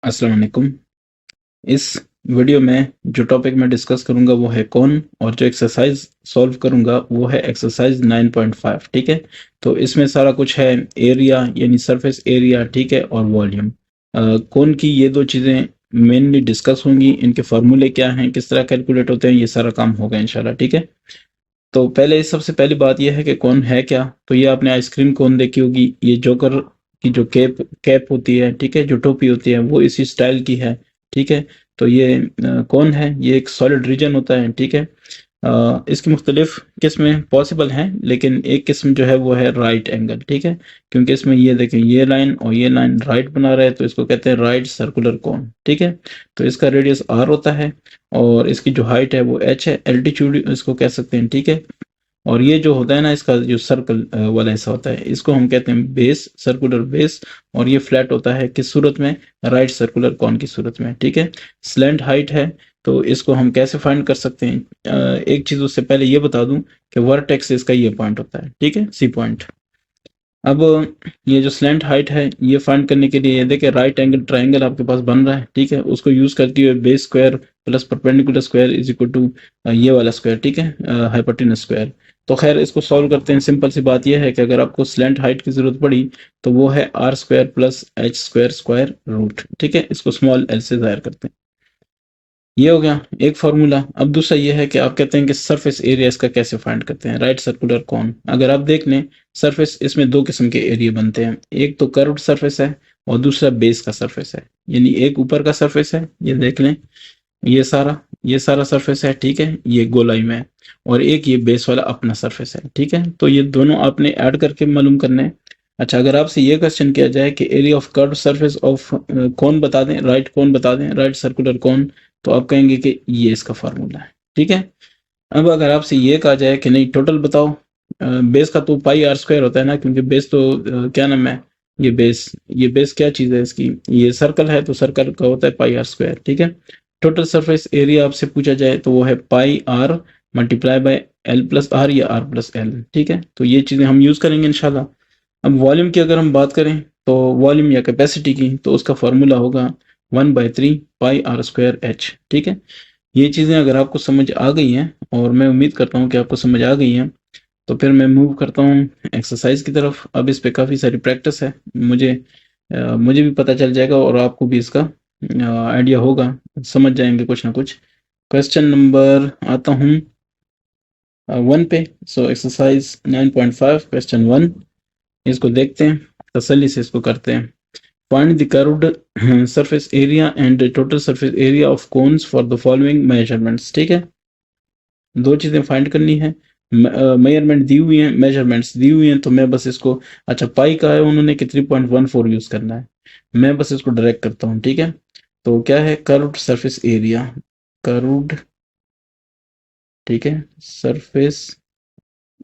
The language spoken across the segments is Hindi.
अस्सलाम वालेकुम। इस वीडियो में जो टॉपिक मैं डिस्कस करूंगा वो है कौन, और जो एक्सरसाइज सॉल्व करूंगा वो है एक्सरसाइज 9.5। ठीक है, तो इसमें सारा कुछ है। एरिया यानी सरफेस एरिया, ठीक है, और वॉल्यूम। कौन की ये दो चीज़ें मेनली डिस्कस होंगी। इनके फार्मूले क्या हैं, किस तरह कैलकुलेट होते हैं, ये सारा काम होगा इंशाल्लाह। ठीक है, तो पहले सबसे पहली बात यह है कि कौन है क्या। तो ये आपने आइसक्रीम कोन देखी होगी। ये जोकर की जो कैप कैप होती है, ठीक है, जो टोपी होती है वो इसी स्टाइल की है। ठीक है, तो ये कौन है, ये एक सॉलिड रीजन होता है। ठीक है, इसकी मुख्तलिफ किस्में पॉसिबल हैं, लेकिन एक किस्म जो है वो है राइट एंगल। ठीक है, क्योंकि इसमें ये देखें, ये लाइन और ये लाइन राइट बना रहा है, तो इसको कहते हैं राइट सर्कुलर कोन। ठीक है, तो इसका रेडियस r होता है और इसकी जो हाइट है वो h है, एल्टीट्यूड इसको कह सकते हैं। ठीक है, और ये जो होता है ना, इसका जो सर्कल वाला हिस्सा होता है, इसको हम कहते हैं बेस, सर्कुलर बेस। और ये फ्लैट होता है किस सूरत में, राइट सर्कुलर कॉन की सूरत में। ठीक है, स्लैंट हाइट है, तो इसको हम कैसे फाइंड कर सकते हैं। एक चीज उससे पहले ये बता दूं कि वर्टेक्स इसका ये पॉइंट होता है। ठीक है, सी पॉइंट। अब ये जो स्लैंट हाइट है, ये फाइंड करने के लिए ये देखिए, राइट एंगल ट्राइंगल आपके पास बन रहा है। ठीक है, उसको यूज करते हुए base square plus perpendicular square is equal to ये वाला स्क्वायर। ठीक है, हाइपोटेनस स्क्वायर। तो खैर इसको सॉल्व करते हैं। सिंपल सी बात यह है कि अगर आपको स्लैंट हाइट की जरूरत पड़ी तो वो है R square plus H square square root. ठीक है, इसको स्मॉल एल से जाहिर करते हैं। ये हो गया एक फार्मूला। अब दूसरा ये है कि आप कहते हैं कि सरफेस एरिया इसका कैसे फाइंड करते हैं, राइट सर्कुलर कॉन। अगर आप देख लें, सरफेस इसमें दो किस्म के एरिया बनते हैं। एक तो कर्व्ड सरफेस है और दूसरा बेस का सरफेस है। यानी एक ऊपर का सरफेस है, ये देख लें, ये सारा सरफेस है। ठीक है, ये गोलाई में है। और एक ये बेस वाला अपना सरफेस है। ठीक है, तो ये दोनों आपने ऐड करके मालूम करने हैं। अच्छा, अगर आपसे ये क्वेश्चन किया जाए कि area of curve surface of कौन बता दें, राइट कौन बता दें, राइट सर्कुलर कौन, तो आप कहेंगे कि ये इसका फार्मूला है। ठीक है, अब अगर आपसे ये कहा जाए कि नहीं टोटल बताओ, बेस का तो पाई आर स्क्वायर होता है ना, क्योंकि बेस तो क्या नाम है, ये बेस क्या चीज़ है इसकी, ये सर्कल है तो सर्कल का होता है पाई आर स्क्वायर। ठीक है, टोटल सरफेस एरिया आपसे पूछा जाए तो वो है pi R multiply by L plus R या आर प्लस एल। ठीक है, तो ये चीज़ें हम यूज़ करेंगे इंशाल्लाह। अब वॉल्यूम की अगर हम बात करें, तो वॉल्यूम या कैपेसिटी की, तो उसका फॉर्मूला होगा 1/3 पाई आर स्क्वायर एच। ठीक है, ये चीज़ें अगर आपको समझ आ गई हैं, और मैं उम्मीद करता हूँ कि आपको समझ आ गई हैं, तो फिर मैं मूव करता हूँ एक्सरसाइज की तरफ। अब इस पे काफ़ी सारी प्रैक्टिस है। मुझे भी पता चल जाएगा और आपको भी इसका आइडिया होगा, समझ जाएंगे कुछ ना कुछ। क्वेश्चन नंबर आता हूँ 1 पे। सो एक्सरसाइज 9.5 क्वेश्चन 1, इसको देखते हैं, तसल्ली से इसको करते हैं। Find the curved surface area and total surface area of cones for the following measurements. ठीक है, दो चीजें फाइंड करनी है। मेजरमेंट दी हुई हैं, मेजरमेंट्स दी हुई हैं, तो मैं बस इसको, अच्छा पाई का है उन्होंने कि 3.14 यूज करना है, मैं बस इसको डायरेक्ट करता हूँ। ठीक है, तो क्या है, कर्व्ड सरफेस एरिया, कर्व्ड, ठीक है, सरफेस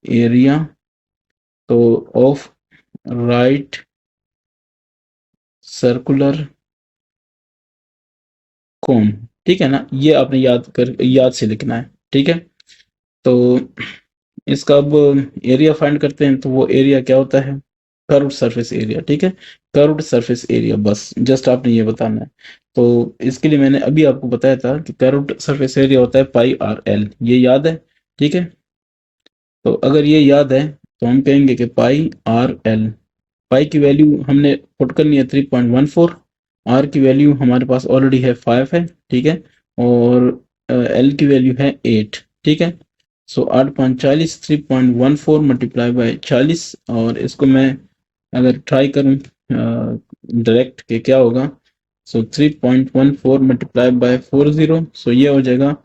एरिया, तो ऑफ राइट सर्कुलर कोन। ठीक है ना, ये आपने याद से लिखना है। ठीक है, तो इसका अब एरिया फाइंड करते हैं। तो वो एरिया क्या होता है, कर्व्ड सरफेस एरिया। ठीक है, कर्व्ड सरफेस एरिया, बस जस्ट आपने ये बताना है। तो इसके लिए मैंने अभी आपको बताया था कि कर्व्ड सरफेस एरिया होता है पाई आर एल, ये याद है। ठीक है, तो अगर ये याद है तो हम कहेंगे कि पाई आर एल, पाई की वैल्यू हमने पुट करनी है 3.14, आर की वैल्यू हमारे पास ऑलरेडी है 5 है। ठीक है, और एल की वैल्यू है 8। ठीक है, सो 8 5 40, 3.14 मल्टीप्लाई बाय 40, और इसको मैं अगर ट्राई करूं डायरेक्ट के क्या होगा, सो 3.14 मल्टीप्लाई बाय 40, सो ये हो जाएगा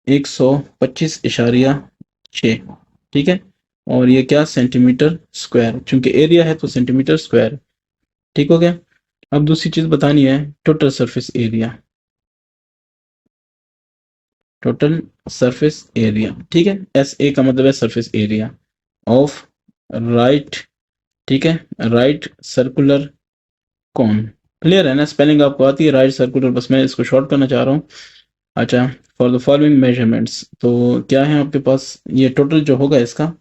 125.6। ठीक है, और ये क्या, सेंटीमीटर स्क्वायर, चूंकि एरिया है तो सेंटीमीटर स्क्वायर। ठीक हो गया। अब दूसरी चीज बतानी है, total surface area, total surface area. ठीक है, एस ए का मतलब है सरफेस एरिया ऑफ राइट, ठीक है, राइट सर्कुलर कौन। क्लियर है ना, स्पेलिंग आपको आती है राइट सर्कुलर, बस मैं इसको शॉर्ट करना चाह रहा हूँ। अच्छा, फॉर द फॉलोइंग मेजरमेंट्स, तो क्या है आपके पास, ये टोटल जो होगा इसका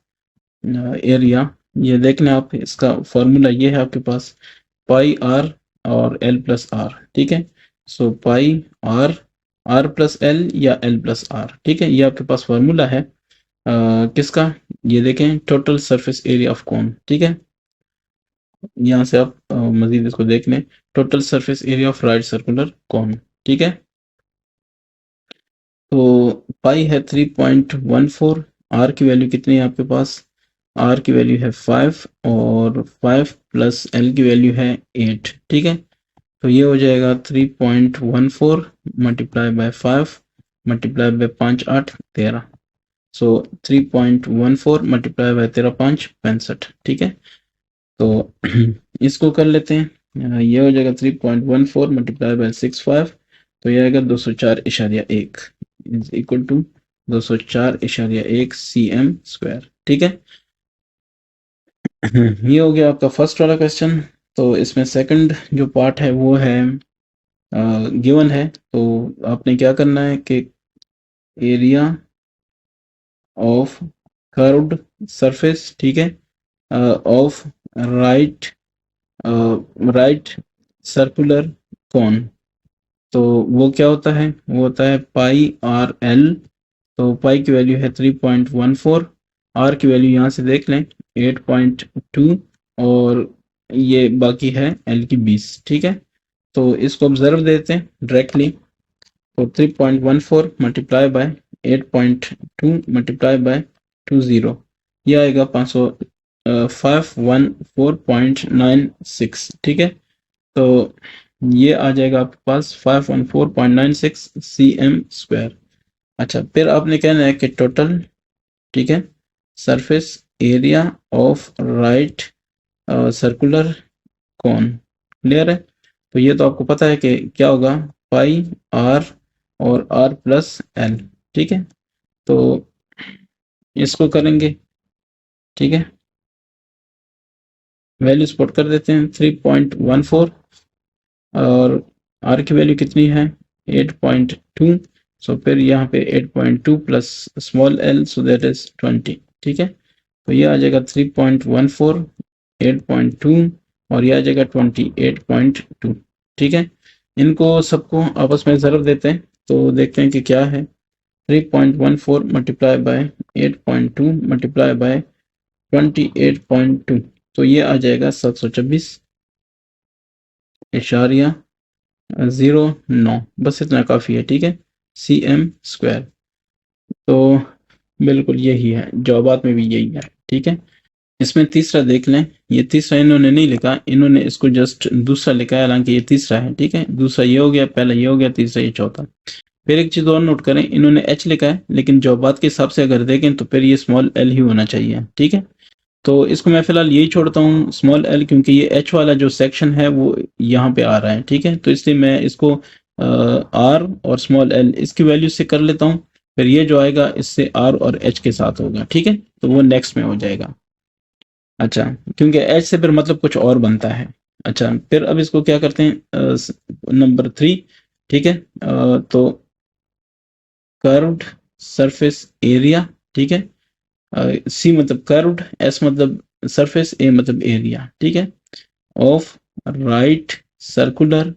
एरिया, ये देख लें आप, इसका फॉर्मूला ये है आपके पास, पाई आर और एल प्लस आर। ठीक है, सो पाई आर प्लस एल या एल प्लस आर, ठीक है। ये आपके पास फॉर्मूला है किसका, ये देखें total surface area of cone, ठीक है। यहाँ से आप मजीद इसको देख लें, total surface area of right circular cone, ठीक है। तो पाई है 3.14, आर की वैल्यू कितनी है आपके पास, आर की वैल्यू है 5 और 5 प्लस एल की वैल्यू है 8, ठीक है। तो ये हो जाएगा 3.14 multiply bye 5 multiply by 5 8 13, so 3.14 multiply bye 13 5 65, ठीक है। तो इसको कर लेते हैं, ये हो जाएगा 3.14 मल्टीप्लाई बाय 65, तो ये आएगा 204.1 is equal to 204.1 cm square, ठीक है। ये हो गया आपका फर्स्ट वाला क्वेश्चन। तो इसमें सेकंड जो पार्ट है वो है गिवन है, तो आपने क्या करना है कि एरिया ऑफ कर्व्ड सरफेस, ठीक है, ऑफ राइट सर्कुलर कोन, तो वो क्या होता है, वो होता है पाई आर एल। तो पाई की वैल्यू है 3.14, आर की वैल्यू यहाँ से देख लें 8.2 और ये बाकी है एल की 20, ठीक है। तो इसको ऑब्जर्व देते हैं डायरेक्टली, तो 3.14 मल्टीप्लाई बाय 8.2 मल्टीप्लाई बाय 20, ये आएगा 514.96, ठीक है। तो ये आ जाएगा आपके पास 514.96 cm स्क्वायर। अच्छा, फिर आपने कहना है कि टोटल, ठीक है, surface area of right circular cone, clear है। तो ये तो आपको पता है कि क्या होगा, पाई आर और आर प्लस एल, ठीक है। तो इसको करेंगे, ठीक है, वैल्यू स्पॉट कर देते हैं 3.14 और आर की वैल्यू कितनी है 8.2, सो फिर यहाँ पे 8.2 plus small L, so that is 20, ठीक है। तो ये आ जाएगा 3.14 8.2 और ये आ जाएगा 28.2, ठीक है। इनको सबको आपस में ज़रब देते हैं, तो देखते हैं कि क्या है, 3.14 मल्टीप्लाई बाय 8.2 मल्टीप्लाई बाय 28.2, तो ये आ जाएगा 726.09, बस इतना काफ़ी है, ठीक है, cm स्क्वायर। तो बिल्कुल यही है, जवाबात में भी यही है, ठीक है। इसमें तीसरा देख लें, ये तीसरा इन्होंने नहीं लिखा, इन्होंने इसको जस्ट दूसरा लिखा है, हालांकि ये तीसरा है, ठीक है। दूसरा ये हो गया, पहला ये हो गया, तीसरा ये चौथा। फिर एक चीज़ और नोट करें, इन्होंने एच लिखा है, लेकिन जवाबात के हिसाब से अगर देखें तो फिर ये स्मॉल एल ही होना चाहिए, ठीक है। तो इसको मैं फिलहाल यही छोड़ता हूँ स्मॉल एल, क्योंकि ये एच वाला जो सेक्शन है वो यहाँ पे आ रहा है, ठीक है। तो इसलिए मैं इसको आर और स्मॉल एल इसकी वैल्यू से कर लेता हूँ, फिर ये जो आएगा इससे आर और एच के साथ होगा, ठीक है। तो वो नेक्स्ट में हो जाएगा। अच्छा, क्योंकि एच से फिर मतलब कुछ और बनता है। अच्छा, फिर अब इसको क्या करते हैं, नंबर 3, ठीक है। तो कर्व्ड सरफेस एरिया, ठीक है, सी मतलब कर्व्ड, एस मतलब सरफेस, ए मतलब एरिया, ठीक है, ऑफ राइट सर्कुलर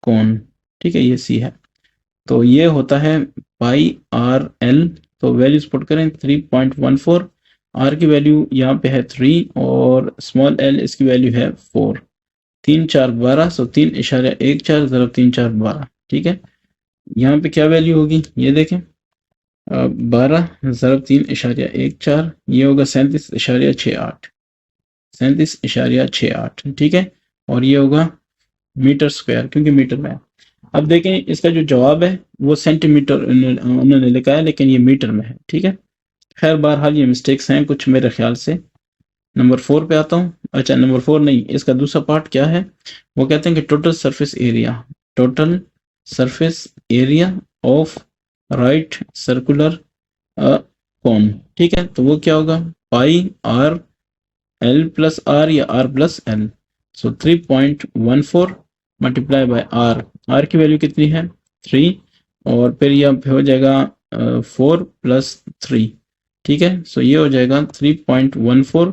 कोन, ठीक है, ये सी है। तो ये होता है पाई आर एल, तो वैल्यूज पुट करें 3.14, आर की वैल्यू यहाँ पे है 3 और स्मॉल एल इसकी वैल्यू है 4, 3 4 12, सो 3.14 ज़रब 3 4 12, ठीक है। यहाँ पे क्या वैल्यू होगी ये देखें, 12 ज़रब 3.14, ये होगा 37.68, 37.68, ठीक है। और ये होगा मीटर स्क्वायर, क्योंकि मीटर में है। अब देखें इसका जो जवाब है वो सेंटीमीटर उन्होंने लिखा है, लेकिन ये मीटर में है, ठीक है। खैर बहरहाल ये मिस्टेक्स हैं कुछ मेरे ख्याल से। नंबर 4 पे आता हूँ। अच्छा, नंबर 4 नहीं, इसका दूसरा पार्ट क्या है, वो कहते हैं कि total surface area of right circular cone, ठीक है। तो वो क्या होगा, pi R L plus R या R plus L, so 3.14 multiply by R की वैल्यू कितनी है 3, और फिर यह हो जाएगा 4 प्लस 3, ठीक है। सो ये हो जाएगा 3.14,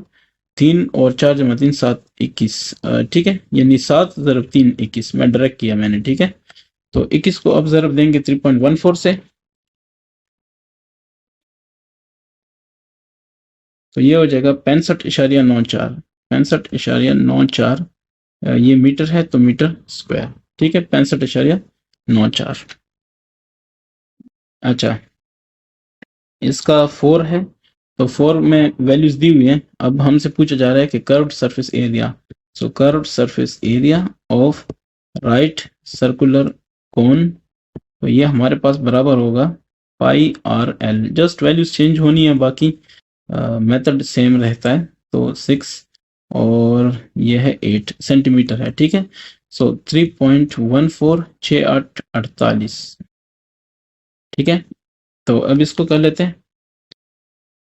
3 और 4 जमा 3 7 21, ठीक है, यानी 7 ज़रब 3 21, मैं डायरेक्ट किया मैंने, ठीक है। तो 21 को अब ज़रब देंगे 3.14 से, तो ये हो जाएगा 65.94, 65.94, ये मीटर है तो मीटर स्क्वायर, ठीक है, 65.94। अच्छा, इसका 4 है, तो 4 में वैल्यूज दी हुई है। अब हमसे पूछा जा रहा है कि curved surface area, so curved surface area of right circular cone, तो ये हमारे पास बराबर होगा pi R L, just values change होनी है, बाकी मेथड सेम रहता है। तो 6 और ये है 8 सेंटीमीटर है, ठीक है। सो 3.14 6848, ठीक है। तो अब इसको कर लेते हैं,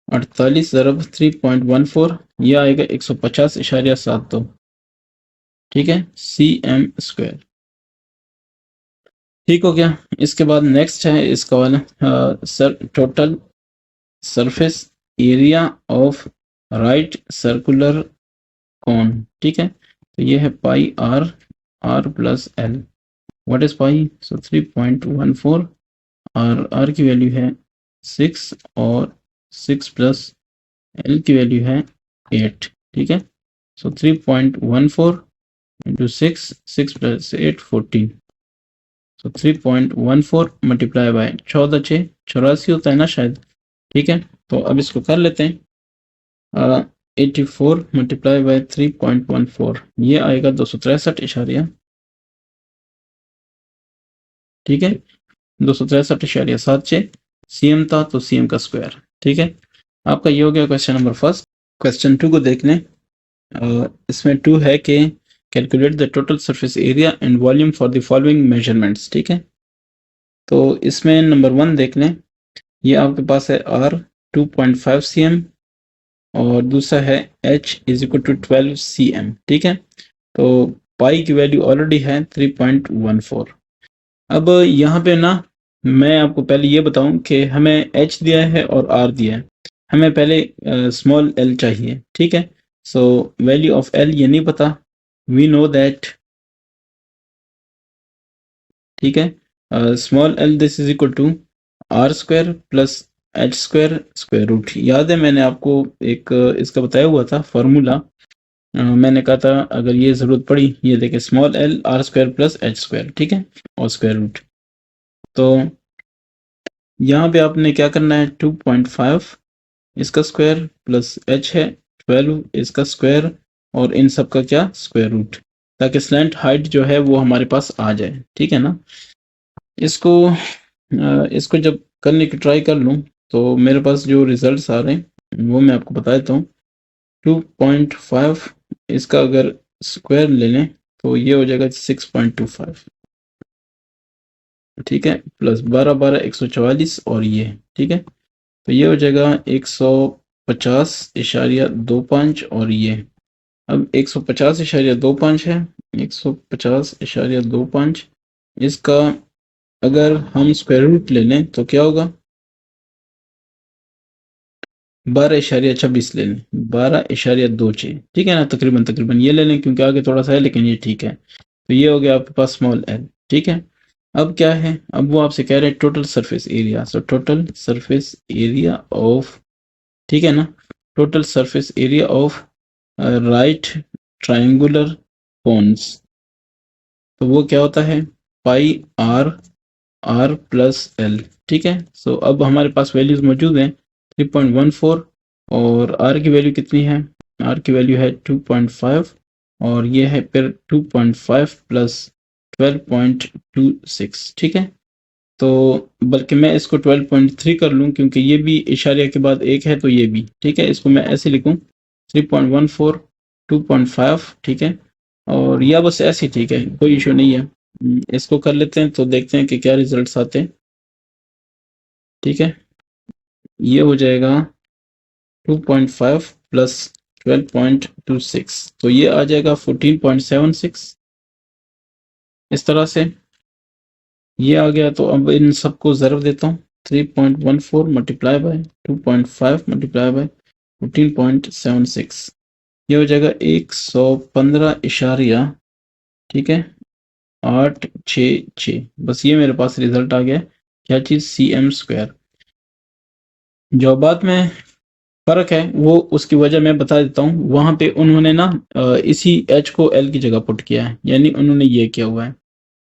48 ज़रब 3.14, ये आएगा 150.72, ठीक है, cm स्क्वायर। ठीक हो गया। इसके बाद नेक्स्ट है इसका वाला total surface area of right circular cone, ठीक है। तो ये है pi R plus L, what is pi, so 3.14, R की वैल्यू है 6 और 6 प्लस एल की वैल्यू है 8, ठीक है। सो 3.14 इंटू 6, 6 प्लस 8 14, सो 3.14 मल्टीप्लाई बाय 14 6 84 होता है ना शायद, ठीक है। तो अब इसको कर लेते हैं, 84 मल्टीप्लाई बाय 3.14, ये आएगा 263, ठीक है, 263.76 cm था, तो cm का स्क्वायर, ठीक है। आपका ये हो गया क्वेश्चन नंबर फर्स्ट। क्वेश्चन 2 को देख लें। इसमें 2 है कि calculate the total surface area and volume for the following measurements, ठीक है। तो इसमें नंबर 1 देख लें, ये आपके पास है r 2.5 cm और दूसरा है h is equal to 12 cm, ठीक है। तो पाई की वैल्यू ऑलरेडी है 3.14। अब यहाँ पे ना मैं आपको पहले ये बताऊं कि हमें h दिया है और r दिया है, हमें पहले स्मॉल l चाहिए, ठीक है। सो वैल्यू ऑफ l ये नहीं पता, वी नो दैट, ठीक है, small l this is equal to R square plus H square square root. याद है मैंने आपको एक इसका बताया हुआ था फॉर्मूला, मैंने कहा था अगर ये ज़रूरत पड़ी, ये देखें small L R square plus H square, ठीक है, और स्क्वायर रूट। तो यहाँ पे आपने क्या करना है, 2.5 इसका स्क्वायर प्लस एच है 12 इसका स्क्वायर, और इन सब का क्या स्क्वायर रूट, ताकि स्लैंट हाइट जो है वो हमारे पास आ जाए, ठीक है ना। इसको जब करने की ट्राई कर लूँ तो मेरे पास जो रिजल्ट्स आ रहे हैं वो मैं आपको बता देता हूँ। 2.5 इसका अगर स्क्वायर ले लें तो ये हो जाएगा 6.25, ठीक है, प्लस 12 144 और ये, ठीक है, तो ये हो जाएगा 150.25 और ये अब 150.25 है, 150.25, इसका अगर हम स्क्वायर रूट ले लें तो क्या होगा, 12.26 ले लें, 12.26, ठीक है ना, तकरीबन तकरीबन ये ले लें क्योंकि आगे थोड़ा सा है, लेकिन ये ठीक है। तो ये हो गया आपके पास स्मॉल एल, ठीक है। अब क्या है, अब वो आपसे कह रहे हैं total surface area, so total surface area of, ठीक है ना, total surface area of right triangular cones, तो वो क्या होता है, पाई आर प्लस एल, ठीक है। सो अब हमारे पास वैल्यूज मौजूद हैं 3.14 और आर की वैल्यू कितनी है, आर की वैल्यू है 2.5 और ये है फिर 2.5 प्लस 12.26, ठीक है। तो बल्कि मैं इसको 12.3 कर लूँ क्योंकि ये भी इशारे के बाद एक है, तो ये भी ठीक है, इसको मैं ऐसे लिखूँ 3.14 2.5, ठीक है, और या बस ऐसे, ठीक है, कोई इशू नहीं है। इसको कर लेते हैं तो देखते हैं कि क्या रिजल्ट्स आते हैं, ठीक है। ये हो जाएगा 2.5 प्लस 12.26, तो ये आ जाएगा 14.76, इस तरह से ये आ गया। तो अब इन सबको ज़रब देता हूँ, 3.14 मल्टीप्लाई बाय 2.5 मल्टीप्लाई बाय 14.76, ये हो जाएगा 115 इशारिया, ठीक है, 866, बस ये मेरे पास रिजल्ट आ गया। क्या चीज? cm²। जो बात में फर्क है वो उसकी वजह मैं बता देता हूँ। वहां पे उन्होंने ना इसी h को l की जगह पुट किया है, यानी उन्होंने ये किया हुआ है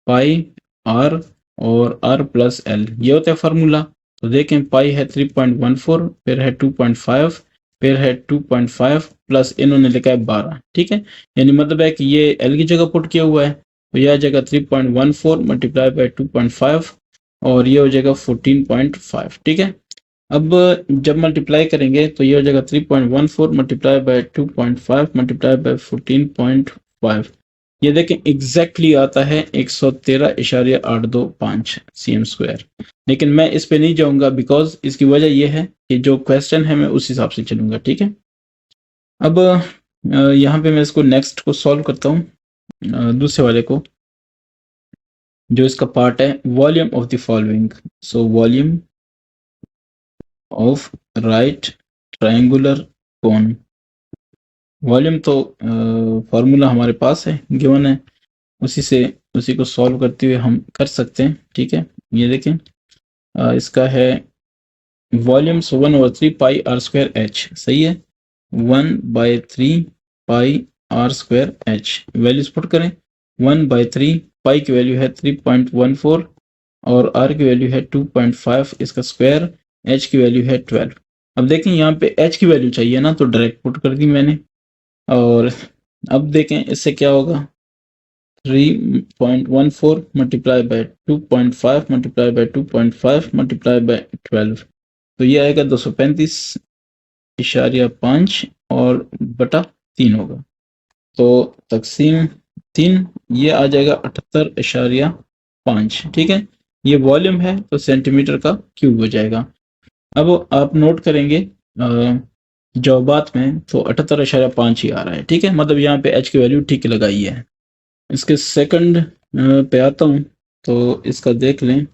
पाई r और r प्लस l, ये होता है फार्मूला। तो देखें पाई है 3.14, फिर है 2.5, फिर है 2.5 प्लस इन्होंने लिखा है 12, ठीक है। यानी मतलब है कि ये l की जगह पुट किया हुआ है, तो यह आ जाएगा 3.14 मल्टीप्लाई बाई 2.5 और ये हो जाएगा 14.5, ठीक है। अब जब मल्टीप्लाई करेंगे तो ये हो जाएगा 3.14 मल्टीप्लाई बाय 2.5 मल्टीप्लाई बाय 14.5। ये देखें एग्जैक्टली आता है 113.825 cm²। लेकिन मैं इस पे नहीं जाऊंगा बिकॉज इसकी वजह यह है कि जो क्वेश्चन है मैं उस हिसाब से चलूंगा, ठीक है। अब यहाँ पे मैं इसको नेक्स्ट को सॉल्व करता हूँ, दूसरे वाले को, जो इसका पार्ट है volume of the following. So volume of right triangular cone. Volume तो फॉर्मूला हमारे पास है, गिवन है, उसी को सॉल्व करते हुए हम कर सकते हैं, ठीक है। ये देखें इसका है volumes 1/3 pi R square H, सही है। 1/3 pi R square H, values put करें। 1/3 पाई की वैल्यू है 3.14 और आर की वैल्यू है 2.5, इसका स्क्वायर, एच की वैल्यू है 12। अब देखें यहाँ पे एच की वैल्यू चाहिए ना, तो डायरेक्ट पुट कर दी मैंने। और अब देखें इससे क्या होगा, 3.14 multiply bye 2.5 multiply by 2.5 multiply by 12, तो ये आएगा 235.5 और बटा 3 होगा। तो तकसीम 3 ये आ जाएगा 78.5, ठीक है। ये वॉल्यूम है तो सेंटीमीटर का क्यूब हो जाएगा। अब आप नोट करेंगे जवाबात में तो 78.5 ही आ रहा है, ठीक है। मतलब यहाँ पे एच की वैल्यू ठीक लगाई है। इसके सेकंड पे आता हूँ, तो इसका देख लें।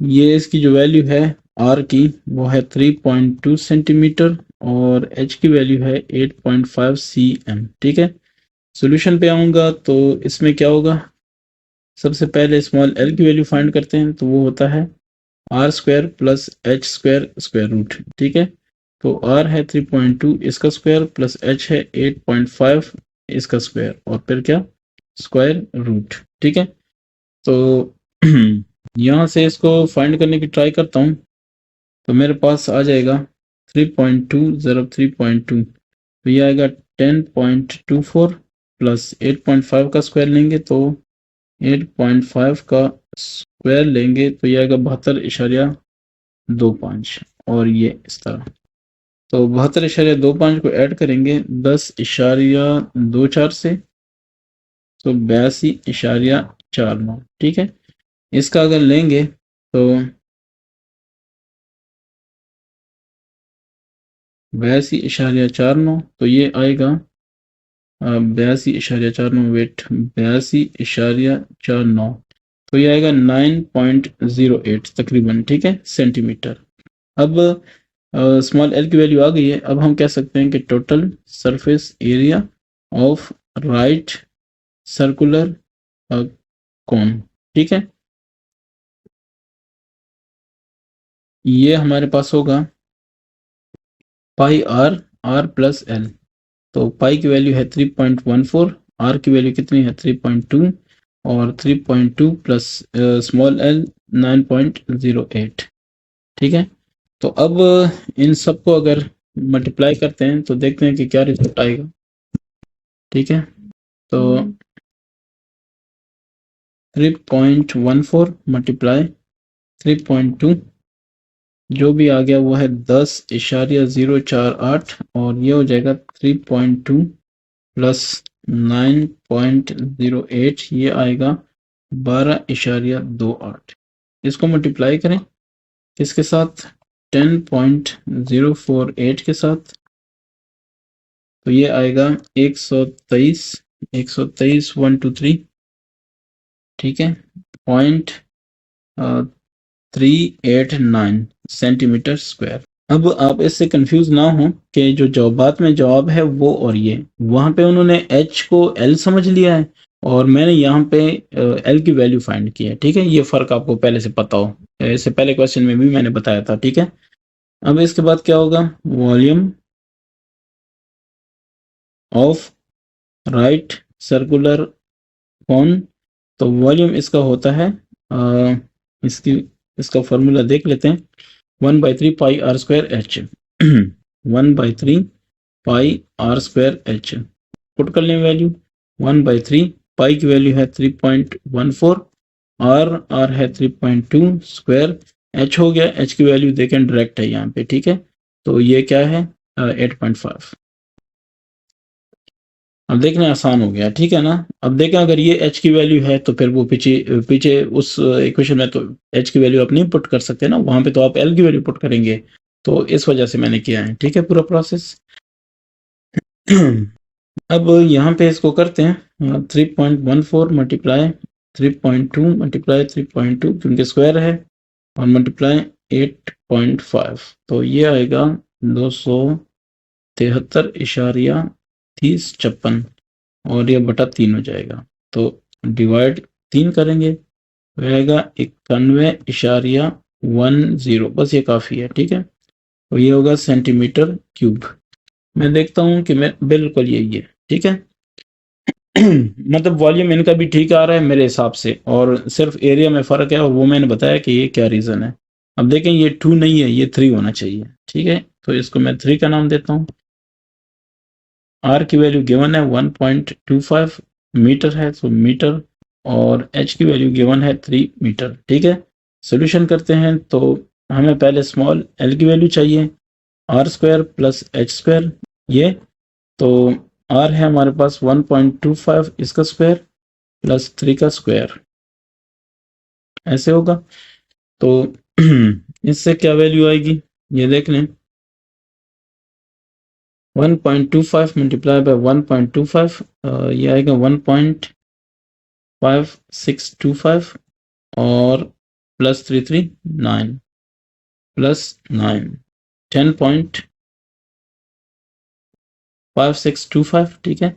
ये इसकी जो वैल्यू है आर की वो है 3.2 सेंटीमीटर और एच की वैल्यू है 8.5 cm, ठीक है। सॉल्यूशन पे आऊँगा तो इसमें क्या होगा, सबसे पहले स्मॉल एल की वैल्यू फाइंड करते हैं, तो वो होता है R square plus H square square root, ठीक है। तो आर है 3.2 इसका स्क्वायर प्लस एच है 8.5 इसका स्क्वायर और फिर क्या, स्क्वायर रूट, ठीक है। तो यहाँ से इसको फाइंड करने की ट्राई करता हूँ, तो मेरे पास आ जाएगा 3.2 ज़रब 3.2, तो ये आएगा 10.24 प्लस 8.5 का स्क्वायर लेंगे तो 8.5 का स्क्वायर लेंगे तो ये आएगा 72.25 और ये इस तरह। तो 72.25 को ऐड करेंगे 10.24 से, तो 82.49, ठीक है। इसका अगर लेंगे तो 82.49, तो ये आएगा 82.49, वेट 82.49, तो ये आएगा 9.08 तकरीबन, ठीक है, सेंटीमीटर। अब स्मॉल एल की वैल्यू आ गई है। अब हम कह सकते हैं कि total surface area of right circular cone, ठीक है। ये हमारे पास होगा पाई आर प्लस एल। तो पाई की वैल्यू है 3.14, आर की वैल्यू कितनी है 3.2 और 3.2 प्लस स्मॉल एल 9.08, ठीक है। तो अब इन सबको अगर मल्टीप्लाई करते हैं तो देखते हैं कि क्या रिजल्ट आएगा, ठीक है। तो 3.14 मल्टीप्लाई 3.2, जो भी आ गया वो है 10.048 और ये हो जाएगा 3.2 प्लस 9.08, ये आएगा 12.28। इसको मल्टीप्लाई करें किसके साथ, 10.048 के साथ, तो ये आएगा 123 ठीक है, 0.389 सेंटीमीटर स्क्वायर। अब आप इससे कंफ्यूज ना हो कि जो जवाबात में जवाब है वो और ये, वहां पे उन्होंने h को l समझ लिया है, और मैंने यहाँ पे एल की वैल्यू फाइंड की है, ठीक है। ये फर्क आपको पहले से पता हो, इससे पहले क्वेश्चन में भी मैंने बताया था, ठीक है। अब इसके बाद क्या होगा, वॉल्यूम ऑफ राइट सर्कुलर कौन। तो वॉल्यूम इसका होता है इसकी इसका फॉर्मूला देख लेते हैं, 1/3 pi R square H. 1/3 pi R square H put कर लें वैल्यू। 1/3 पाई की वैल्यू है 3.14, आर है 3.2 स्क्वायर, एच हो गया, एच की वैल्यू देखें डायरेक्ट है यहाँ पे, ठीक है। तो ये क्या है 8.5। अब देखना आसान हो गया, ठीक है ना। अब देखें अगर ये h की वैल्यू है तो फिर वो पीछे पीछे उस इक्वेशन में तो h की वैल्यू आप नहीं पुट कर सकते ना, वहां पे तो आप l की वैल्यू पुट करेंगे। तो इस वजह से मैंने किया है, ठीक है, पूरा प्रोसेस। अब यहाँ पे इसको करते हैं 3.14 मल्टीप्लाई 3.2 मल्टीप्लाई 3.2 क्योंकि स्क्वायर है, और मल्टीप्लाई 8.5, तो ये आएगा 273.3056 और ये बटा 3 हो जाएगा। तो डिवाइड 3 करेंगे तो आएगा 91.10, बस ये काफ़ी है, ठीक है। तो ये होगा सेंटीमीटर क्यूब। मैं देखता हूँ कि मैं बिल्कुल यही है, ठीक है। मतलब वॉल्यूम इनका भी ठीक आ रहा है मेरे हिसाब से, और सिर्फ एरिया में फ़र्क है, और वो मैंने बताया कि ये क्या रीज़न है। अब देखें ये 2 नहीं है, ये 3 होना चाहिए, ठीक है। तो इसको मैं 3 का नाम देता हूँ। आर की वैल्यू गिवन है 1.25 मीटर है, तो मीटर, और एच की वैल्यू गिवन है 3 मीटर, ठीक है। सोल्यूशन करते हैं तो हमें पहले स्मॉल एल की वैल्यू चाहिए, R square plus H square, ये तो आर है हमारे पास 1.25 इसका स्क्वायर प्लस 3 का स्क्वायर, ऐसे होगा। तो इससे क्या वैल्यू आएगी ये देख लें, 1.25 मल्टीप्लाई बाय 1.25 ये आएगा 1.5625 और प्लस 339 प्लस 9 10.5625, ठीक है।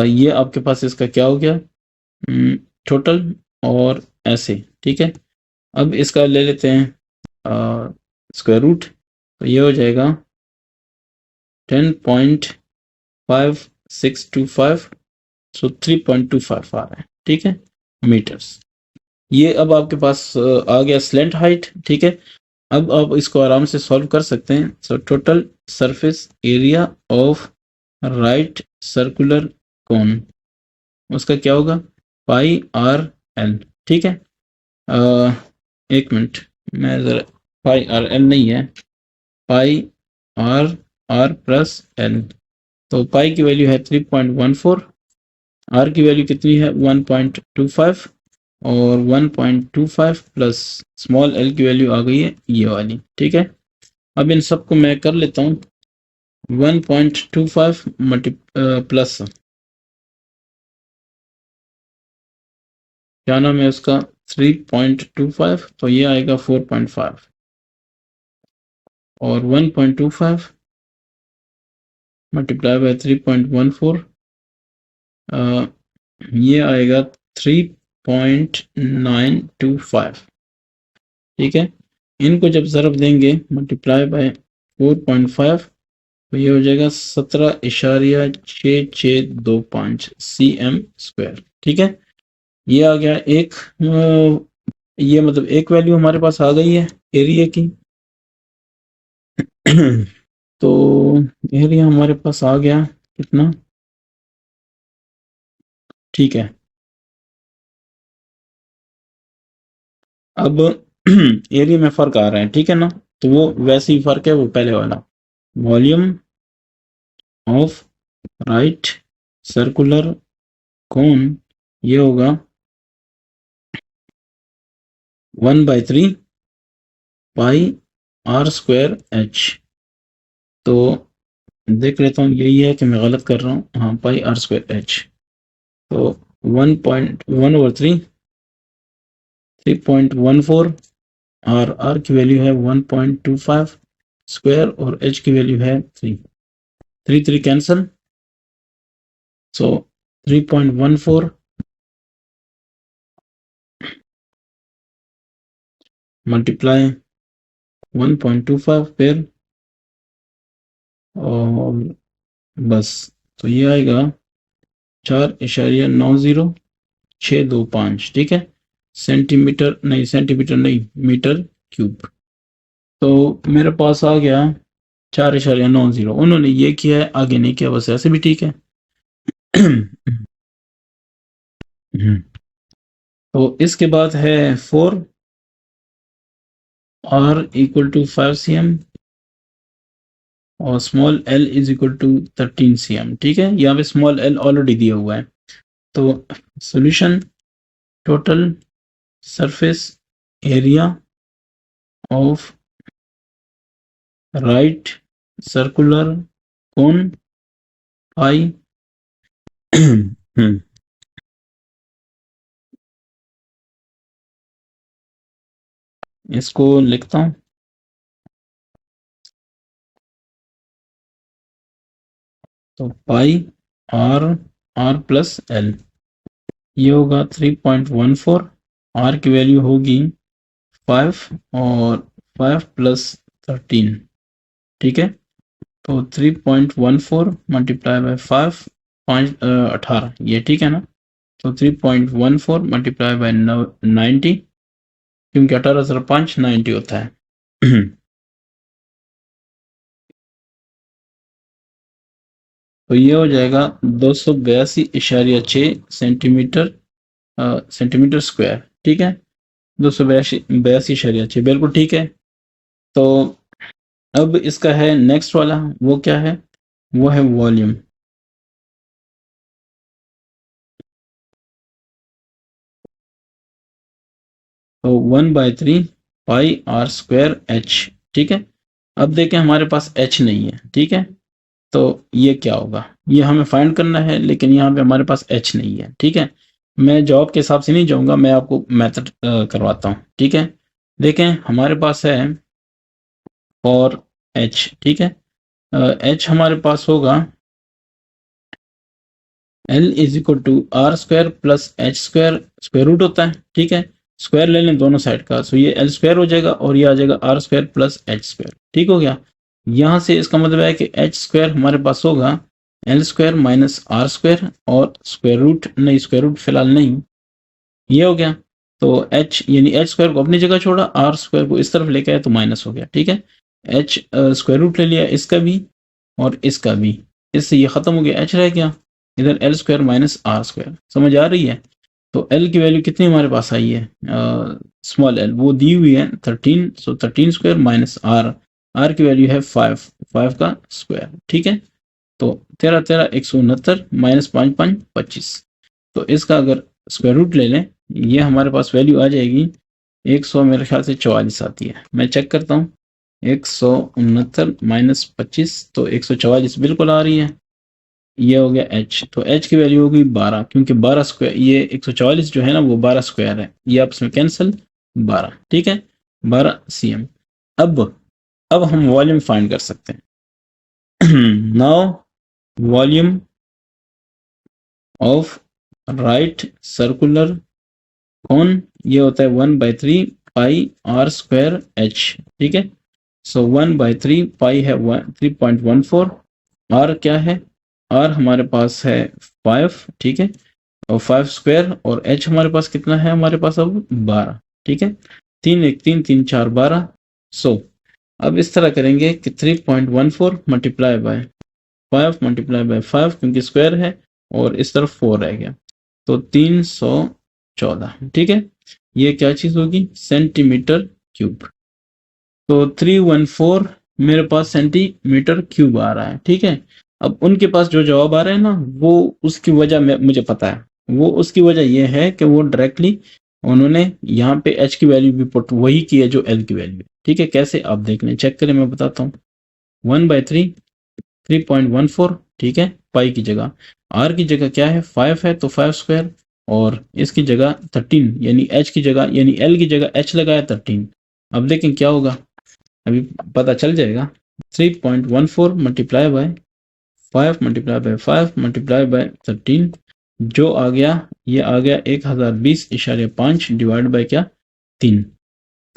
ये आपके पास इसका क्या हो गया टोटल, और ऐसे, ठीक है। अब इसका ले लेते हैं स्क्वायर रूट, तो ये हो जाएगा 10.5625, सो 3.25 आ रहा है, ठीक है, मीटर्स। ये अब आपके पास आ गया स्लेंट हाइट, ठीक है। अब आप इसको आराम से सॉल्व कर सकते हैं। सो total surface area of right circular कोन, उसका क्या होगा पाई आर एल, ठीक है। एक मिनट, मैं ज़रा, पाई आर एल नहीं है, pi R R plus L. तो पाई की वैल्यू है 3.14, आर की वैल्यू कितनी है 1.25, और 1.25 प्लस स्मॉल एल की वैल्यू आ गई है ये वाली, ठीक है। अब इन सबको मैं कर लेता हूँ 1.25 प्लस क्या नाम है उसका 3.25, तो ये आएगा 4.5, और 1.25 मल्टीप्लाई बाय 3.14 ये आएगा 3.925, ठीक है। इनको जब ज़रब देंगे मल्टीप्लाई बाय 4.5 तो ये हो जाएगा 17.6625 cm स्क्वायर, ठीक है। ये आ गया एक ये मतलब एक वैल्यू हमारे पास आ गई है एरिया की। तो एरिया हमारे पास आ गया कितना, ठीक है। अब एरिया में फर्क आ रहा है, ठीक है ना, तो वो वैसे ही फर्क है वो पहले वाला, वॉल्यूम ऑफ राइट सर्कुलर कोन ये होगा 1/3 पाई आर स्क्वायर एच। तो देख लेता हूँ यही है कि मैं गलत कर रहा हूँ, हाँ पाई आर स्क्वायर एच। तो 1.1/3 3.14, आर की वैल्यू है 1.25 स्क्वायर, और एच की वैल्यू है 3 कैंसल, सो 3.14 मल्टीप्लाई 1.25 फिर और बस, तो ये आएगा 4.90 625, ठीक है, सेंटीमीटर नहीं, मीटर क्यूब। तो मेरे पास आ गया 4.90। उन्होंने ये किया है, आगे नहीं किया, बस ऐसे भी ठीक है। तो इसके बाद है 4r = 5 cm और स्मॉल l = 13 cm, ठीक है। यहाँ पे स्मॉल l ऑलरेडी दिया हुआ है। तो solution, total surface area of right circular cone pi. इसको लिखता हूं, तो पाई r प्लस l, ये होगा 3.14। r की वैल्यू होगी 5 और 5 + 13, ठीक है। तो 3.14 मल्टीप्लाई बाय 5, 18, ये ठीक है ना। तो 3.14 मल्टीप्लाई बाय 90, क्योंकि 18 × 5 90 होता है। तो ये हो जाएगा 282.6 सेंटीमीटर स्क्वायर, ठीक है। 282.6 बिल्कुल ठीक है। तो अब इसका है नेक्स्ट वाला, वो क्या है, वो है वॉल्यूम। तो 1/3 πr²h, ठीक है। अब देखें हमारे पास h नहीं है, ठीक है। तो ये क्या होगा, ये हमें फाइंड करना है, लेकिन यहाँ पे हमारे पास h नहीं है, ठीक है। मैं जॉब के हिसाब से नहीं जाऊंगा, मैं आपको मेथड करवाता हूँ, ठीक है। देखें हमारे पास है फॉर h, ठीक है। h हमारे पास होगा l = r² + h², square root होता है, ठीक है। स्क्वायर ले लें दोनों साइड का, सो ये l² हो जाएगा और ये आ जाएगा r² + h², ठीक हो गया। यहाँ से इसका मतलब है कि h² हमारे पास होगा l² - r² और स्क्वायर रूट नहीं, स्क्वायर रूट फिलहाल नहीं, ये हो गया। तो h यानी h² को अपनी जगह छोड़ा, r² को इस तरफ लेके आए तो माइनस हो गया, ठीक है। h स्क्वायर रूट ले लिया इसका भी और इसका भी, इससे ये खत्म हो गया, h रह गया, इधर l² - r²। समझ आ रही है। तो l की वैल्यू कितनी हमारे पास आई है, स्मॉल l वो दी हुई है 13, सो 13² - r की वैल्यू है 5, 5 का स्क्वायर, ठीक है। तो 13 13 169 - 5 5 25। तो इसका अगर स्क्वायर रूट ले लें, ये हमारे पास वैल्यू आ जाएगी 100, मेरे ख्याल से 44 आती है, मैं चेक करता हूँ। 169 - 25, तो 144 बिल्कुल आ रही है। ये हो गया h, तो h की वैल्यू होगी 12, क्योंकि 12 स्क्वायर, ये 144 जो है ना वो 12 स्क्वायर है, ये आपस में कैंसिल 12, ठीक है, 12 cm। अब हम वॉल्यूम फाइंड कर सकते हैं। Now volume of right circular कोन, ये होता है 1/3 πr²h, ठीक है। सो 1/3 पाई है 3.14, r क्या है, r हमारे पास है 5, ठीक है, और 5² और h हमारे पास कितना है, हमारे पास अब 12, ठीक है। 3 1 3 3 4 12। सो अब इस तरह करेंगे कि 3.14 मल्टीप्लाई बाय 5 मल्टीप्लाई बाय 5, क्योंकि स्क्वायर है और इस तरफ 4 रह गया, तो 314, ठीक है। ये क्या चीज होगी, सेंटीमीटर क्यूब। तो 314 मेरे पास सेंटीमीटर क्यूब आ रहा है, ठीक है। अब उनके पास जो जवाब आ रहा है ना, वो उसकी वजह मुझे पता है। वो उसकी वजह ये है कि वो डायरेक्टली उन्होंने यहाँ पे h की वैल्यू भी पुट वही की है जो l की वैल्यू है, ठीक है। कैसे आप देख लें, चेक करें, मैं बताता हूँ। 1/3 3.14, ठीक है, पाई की जगह, r की जगह क्या है 5 है, तो 5², और इसकी जगह 13 यानी h की जगह यानी l की जगह h लगाया 13। अब देखें क्या होगा, अभी पता चल जाएगा। 3.14 multiply bye 5 multiply by 5 multiply by 13, जो आ गया, ये आ गया 1020.5 डिवाइड बाय क्या, 3।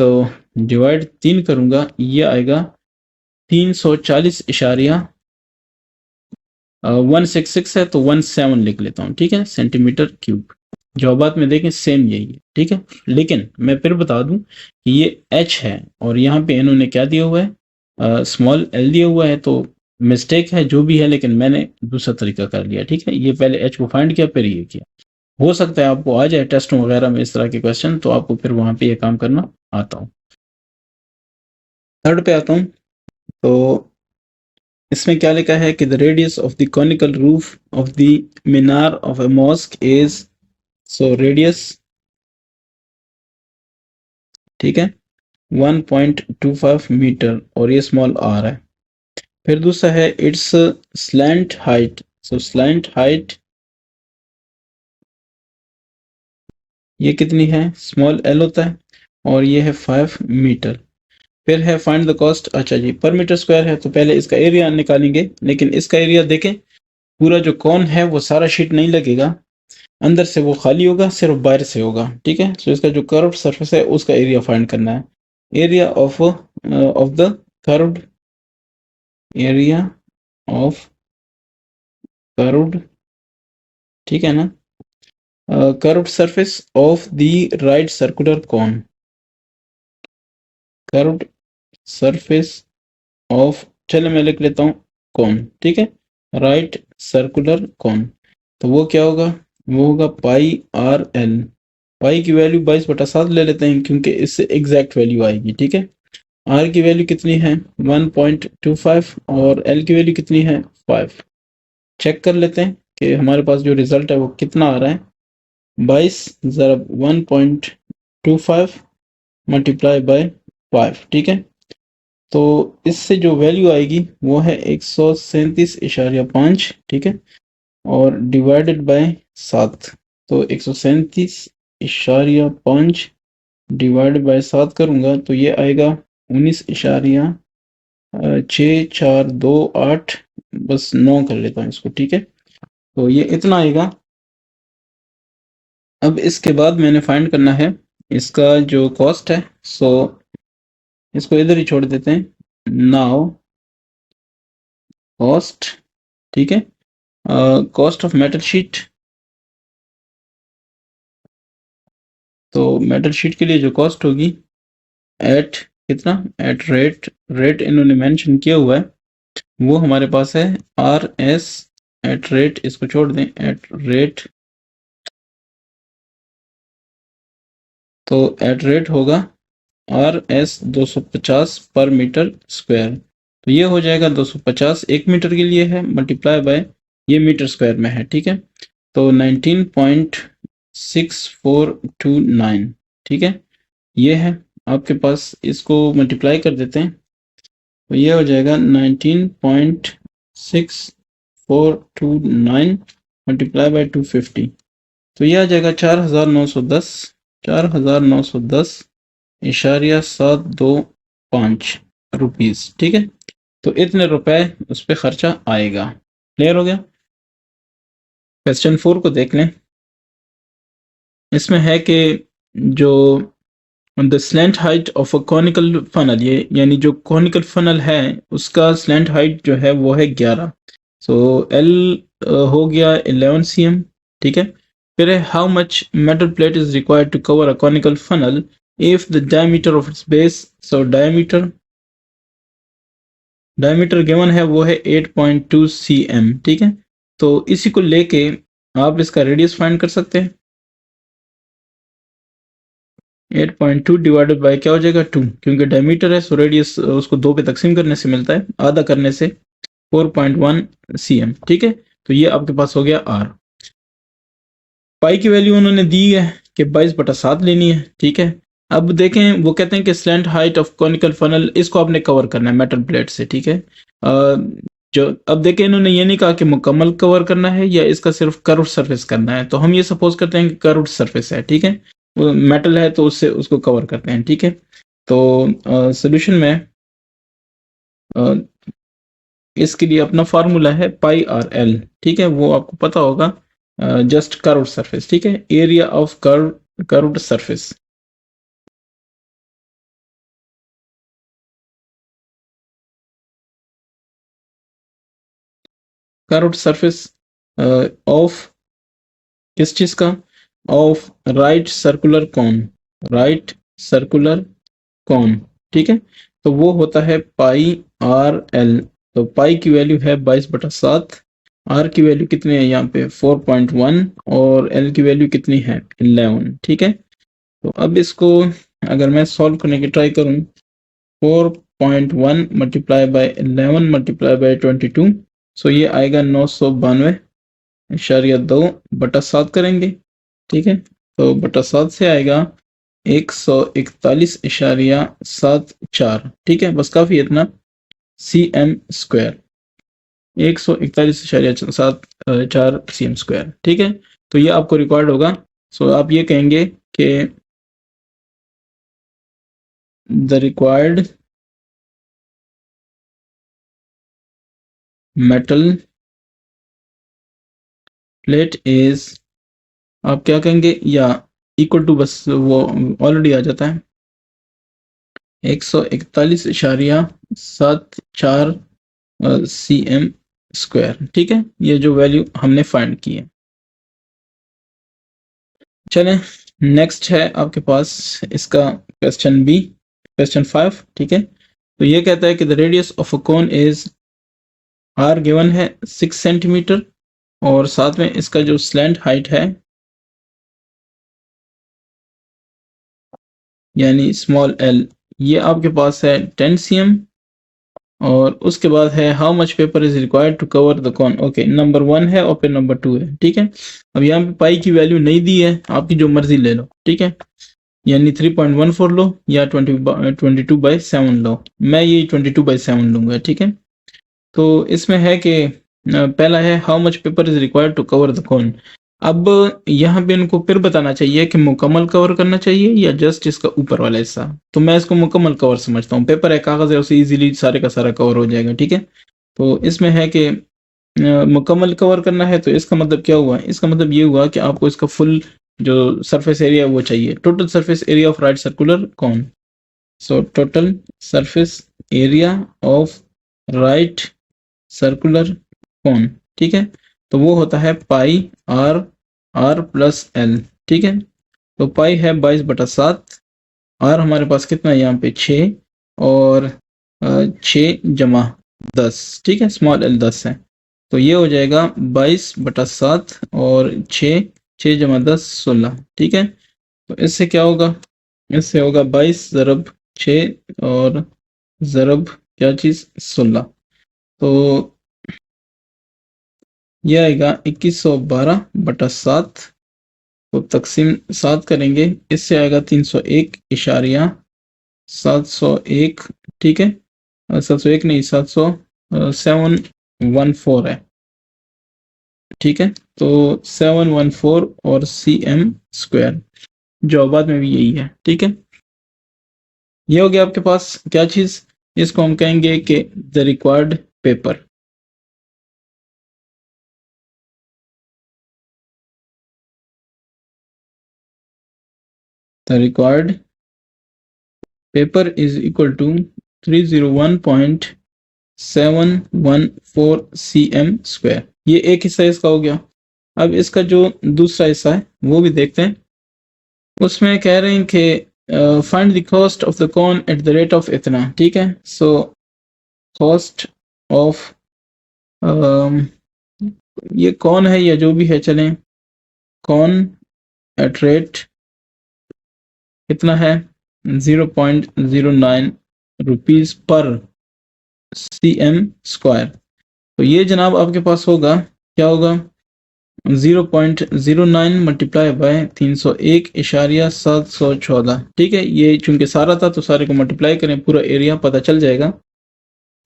तो डिवाइड 3 करूंगा, ये आएगा 340.166 है, तो 17 लिख लेता हूँ, ठीक है, सेंटीमीटर क्यूब। जवाबात में देखें सेम यही है, ठीक है। लेकिन मैं फिर बता दूं कि ये h है और यहाँ पे इन्होंने क्या दिया हुआ है, स्मॉल l दिया हुआ है, तो मिस्टेक है जो भी है, लेकिन मैंने दूसरा तरीका कर लिया, ठीक है। ये पहले h को फाइंड किया फिर ये किया। हो सकता है आपको आ जाए टेस्ट वगैरह में इस तरह के क्वेश्चन, तो आपको फिर वहां पे ये काम करना आता हूँ। थर्ड पे आता हूँ, तो इसमें क्या लिखा है कि the radius of the conical roof of the Minar of a mosque is, so radius, ठीक है, 1.25 मीटर और ये स्मॉल r है। फिर दूसरा है it's slant height, so slant height ये कितनी है, स्मॉल l होता है और ये है 5 मीटर। फिर है फाइंड द कॉस्ट, अच्छा जी, पर मीटर स्क्वायर है, तो पहले इसका एरिया निकालेंगे, लेकिन इसका एरिया देखें, पूरा जो कौन है वो सारा शीट नहीं लगेगा, अंदर से वो खाली होगा, सिर्फ बाहर से होगा, ठीक है। सो इसका जो कर्व्ड सरफेस है उसका एरिया फाइंड करना है। Area of the curved, area of curved, ठीक है ना, curved surface of the right circular cone, curved surface of, चलो मैं लिख लेता हूँ कॉन, ठीक है, राइट सर्कुलर कॉन। तो वो क्या होगा, वो होगा पाई आर एल। पाई की वैल्यू 22/7 ले लेते हैं क्योंकि इससे एग्जैक्ट वैल्यू आएगी, ठीक है। आर की वैल्यू कितनी है 1.25 और एल की वैल्यू कितनी है 5। चेक कर लेते हैं कि हमारे पास जो रिजल्ट है वो कितना आ रहा है। 22 ज़रब 1.25 मल्टीप्लाई बाय 5, ठीक है। तो इससे जो वैल्यू आएगी वो है 137.5, ठीक है, और डिवाइडेड बाय 7, तो 137.5 डिवाइडेड बाय 7 करूंगा तो ये आएगा 19.6428, बस 9 कर लेता हूँ इसको, ठीक है। तो ये इतना आएगा। अब इसके बाद मैंने फाइंड करना है इसका जो कॉस्ट है, सो इसको इधर ही छोड़ देते हैं। नाउ कॉस्ट, ठीक है, कॉस्ट ऑफ मेटल शीट, तो मेटल शीट के लिए जो कॉस्ट होगी एट कितना, एट रेट इन्होंने मेंशन किया हुआ है, वो हमारे पास है आर एस एट रेट, इसको छोड़ दें, एट रेट, तो एट रेट होगा आर एस 250 पर मीटर स्क्वायर, तो ये हो जाएगा 250 1 मीटर के लिए है, मल्टीप्लाई बाय ये मीटर स्क्वायर में है, ठीक है, तो 19.6429, ठीक है, ये है आपके पास। इसको मल्टीप्लाई कर देते हैं तो ये हो जाएगा 19.6429 मल्टीप्लाई बाय 250, तो ये आ जाएगा 4,910 रुपीज, ठीक है। तो इतने रुपए उस पर खर्चा आएगा। क्लियर हो गया। क्वेश्चन 4 को देख लें। इसमें है कि जो the slant height of a conical funnel, ये यानी जो कॉनिकल फनल है उसका स्लैंट हाइट जो है वो है 11, सो एल हो गया 11 cm, ठीक है। फिर है how much metal plate is required to cover a conical funnel if the diameter of its base, so diameter given है वो है 8.2 cm, ठीक है। तो इसी को लेके आप इसका रेडियस फाइंड कर सकते हैं। 8.2 डिवाइडेड बाय क्या हो जाएगा 2, क्योंकि डायमीटर है, सो रेडियस उसको 2 पे तकसीम करने से मिलता है, आधा करने से 4.1 cm, ठीक है। तो ये आपके पास हो गया r। पाई की वैल्यू उन्होंने दी है कि 22/7 लेनी है, ठीक है। अब देखें वो कहते हैं कि slant height of conical funnel, इसको आपने कवर करना है मेटल प्लेट से, ठीक है। जो अब देखें इन्होंने ये नहीं कहा कि मुकम्मल कवर करना है या इसका सिर्फ कर्व्ड सरफेस करना है, तो हम ये सपोज करते हैं कि कर्व्ड सरफेस है, ठीक है, वो मेटल है तो उससे उसको कवर करते हैं, ठीक है। तो सोल्यूशन में इसके लिए अपना फार्मूला है पाई आर एल, ठीक है, वो आपको पता होगा, जस्ट कर्व्ड सरफेस, ठीक है, area of curved surface. Square root surface of किस चीज का, of right circular cone, right circular cone, ठीक है। तो वो होता है पाई आर एल। तो पाई की वैल्यू है 22/7, आर की वैल्यू कितनी है यहाँ पे 4.1 और एल की वैल्यू कितनी है 11, ठीक है। तो अब इसको अगर मैं सॉल्व करने की ट्राई करूं, 4.1 मल्टीप्लाई बाय 11 मल्टीप्लाई बाय 22, सो ये आएगा 992.2/7 करेंगे, ठीक है। तो बटा 7 से आएगा 141.74, ठीक है। बस काफी है इतना, cm स्क्वायर 141.74 cm स्क्वायर, ठीक है। तो ये आपको रिक्वायर्ड होगा। सो आप ये कहेंगे कि the required metal plate is, आप क्या कहेंगे, या इक्वल टू, बस वो ऑलरेडी आ जाता है 141.74 cm स्क्वायर, ठीक है। ये जो वैल्यू हमने फाइंड की है। चलें, नेक्स्ट है आपके पास इसका क्वेश्चन बी, क्वेश्चन 5, ठीक है। तो ये कहता है कि the radius of a cone is, R given है 6 सेंटीमीटर और साथ में इसका जो स्लैंट हाइट है यानी स्मॉल एल, ये आपके पास है 10 cm और उसके बाद है how much paper is required to cover the cone. Okay, number 1 है और फिर नंबर 2 है, ठीक है। अब यहाँ पे पाई की वैल्यू नहीं दी है, आपकी जो मर्जी ले लो, ठीक है। यानी 3.14 लो या 22/7 लो, मैं ये 22/7 लूंगा, ठीक है। तो इसमें है कि पहला है how much paper is required to cover the cone. अब यहाँ पे इनको फिर बताना चाहिए कि मुकम्मल कवर करना चाहिए या जस्ट इसका ऊपर वाला हिस्सा। तो मैं इसको मुकम्मल कवर समझता हूँ, पेपर है, कागज है, उसे इजीली सारे का सारा कवर हो जाएगा, ठीक है। तो इसमें है कि मुकम्मल कवर करना है, तो इसका मतलब क्या हुआ, इसका मतलब ये हुआ कि आपको इसका फुल जो सरफेस एरिया वो चाहिए, total surface area of right circular cone. So total surface area of right circular cone, ठीक है। तो वो होता है pi R, R plus L, ठीक है। तो पाई है 22/7, आर हमारे पास कितना है यहाँ पे 6 और 6 जमा 10, ठीक है, स्मॉल एल 10 है। तो ये हो जाएगा 22/7 और 6 जमा 10 16, ठीक है। तो इससे क्या होगा, इससे होगा 22 ज़रब 6 और ज़रब क्या चीज़ 16। तो ये आएगा 2112/7, तो तकसीम 7 करेंगे, इससे आएगा 301.701, ठीक है। 701 नहीं, 714 है, ठीक है। तो 714 और cm स्क्वायर जवाबात में भी यही है, ठीक है। ये हो गया आपके पास क्या चीज, इसको हम कहेंगे कि the required paper. The required paper is equal to 301.714 cm square. ये एक हिस्सा इसका हो गया। अब इसका जो दूसरा हिस्सा है वो भी देखते हैं। उसमें कह रहे हैं कि find the cost of the cone at the rate of इतना, ठीक है। सो कॉस्ट ऑफ, ये कौन है या जो भी है, चलें, कौन एट रेट कितना है 0.09 रुपीज पर cm स्क्वायर। तो ये जनाब आपके पास होगा, क्या होगा, 0.09 मल्टीप्लाई बाय 301.714, ठीक है। ये चूंकि सारा था तो सारे को मल्टीप्लाई करें, पूरा एरिया पता चल जाएगा।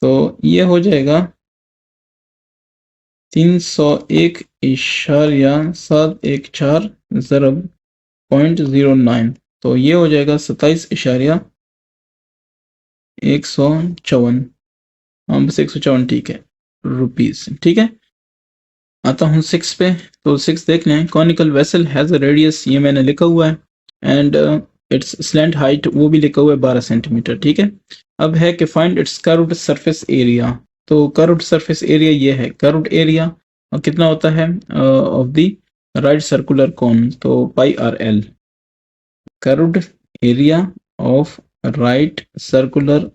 तो ये हो जाएगा 301.714 ज़रब 0.09, तो ये हो जाएगा 27.154, हाँ बस 154, ठीक है, रुपीज, ठीक है। आता हूँ 6 पे। तो 6 देख लें, conical vessel has a radius, ये मैंने लिखा हुआ है, एंड इट्स स्लैंट हाइट वो भी लिखा हुआ है 12 सेंटीमीटर, ठीक है। अब है कि find its square root surface area. तो कर्व्ड सरफेस एरिया ये है कर्व्ड एरिया, और कितना होता है of the right circular cone, तो pi R L. Curved area of right circular